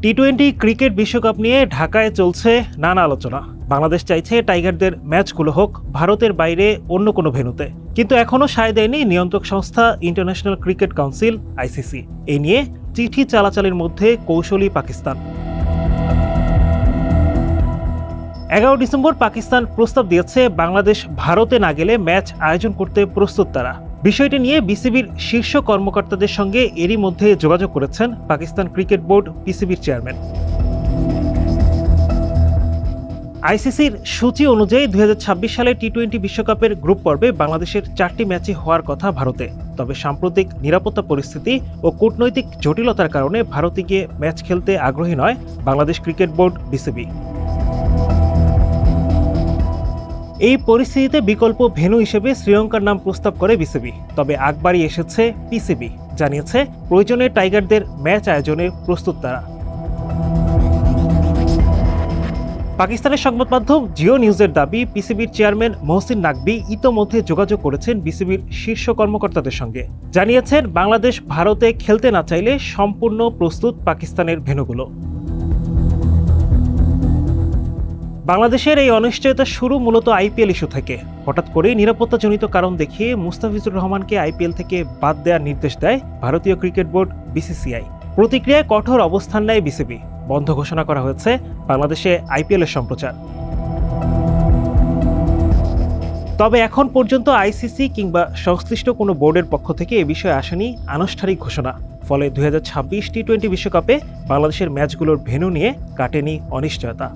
টি-20 cricket বিশ্বকাপ নিয়ে ঢাকায় চলছে নানা আলোচনা। বাংলাদেশ চাইছে টাইগারদের ম্যাচগুলো হোক ভারতের বাইরে অন্য কোনো ভেন্যুতে, কিন্তু এখনও সায় দেয়নি নিয়ন্ত্রক সংস্থা ইন্টারন্যাশনাল ক্রিকেট কাউন্সিল আইসিসি। এ নিয়ে চিঠি চালাচালির মধ্যে কৌশলী পাকিস্তান। 11 ডিসেম্বর পাকিস্তান প্রস্তাব দিয়েছে বাংলাদেশ ভারতে না গেলে ম্যাচ আয়োজন করতে প্রস্তুত তারা। বিষয়টি নিয়ে বিসিবির শীর্ষ কর্মকর্তাদের সঙ্গে এরই মধ্যে যোগাযোগ করেছেন পাকিস্তান ক্রিকেট বোর্ড পিসিবির চেয়ারম্যান। আইসিসির সূচি অনুযায়ী 2026 সালে টি-20 বিশ্বকাপের গ্রুপ পর্বে বাংলাদেশের 4টি ম্যাচই হওয়ার কথা ভারতে। তবে সাম্প্রতিক নিরাপত্তা পরিস্থিতি ও কূটনৈতিক জটিলতার কারণে ভারতে গিয়ে ম্যাচ খেলতে আগ্রহী নয় বাংলাদেশ ক্রিকেট বোর্ড বিসিবি। এই পরিস্থিতিতে বিকল্প ভেন্যু হিসেবে শ্রীলঙ্কার নাম প্রস্তাব করে বিসিবি। তবে আগবাড়ি এসেছে পিসিবি, জানিয়েছে প্রয়োজনে টাইগারদের ম্যাচ আয়োজনে প্রস্তুত তারা। পাকিস্তানের সংবাদ মাধ্যম জিও নিউজের দাবি, পিসিবির চেয়ারম্যান মহসিন নাকভি ইতোমধ্যে যোগাযোগ করেছেন বিসিবির শীর্ষ কর্মকর্তাদের সঙ্গে। জানিয়েছেন বাংলাদেশ ভারতে খেলতে না চাইলে সম্পূর্ণ প্রস্তুত পাকিস্তানের ভেন্যুগুলো। বাংলাদেশের এই অনিশ্চয়তা শুরু মূলত আইপিএল ইস্যু থেকে। হঠাৎ করেই নিরাপত্তাজনিত কারণ দেখিয়ে মুস্তাফিজুর রহমানকে আইপিএল থেকে বাদ দেওয়ার নির্দেশ দেয় ভারতীয় ক্রিকেট বোর্ড বিসিসিআই। প্রতিক্রিয়ায় কঠোর অবস্থান নেয় বিসিবি। বন্ধ ঘোষণা করা হয়েছে বাংলাদেশে আইপিএলের সম্প্রচার। তবে এখন পর্যন্ত আইসিসি কিংবা সংশ্লিষ্ট কোনো বোর্ডের পক্ষ থেকে এ বিষয়ে আসেনি আনুষ্ঠানিক ঘোষণা। ফলে 2026 টি-20 বিশ্বকাপে বাংলাদেশের ম্যাচগুলোর ভেন্যু নিয়ে কাটেনি অনিশ্চয়তা।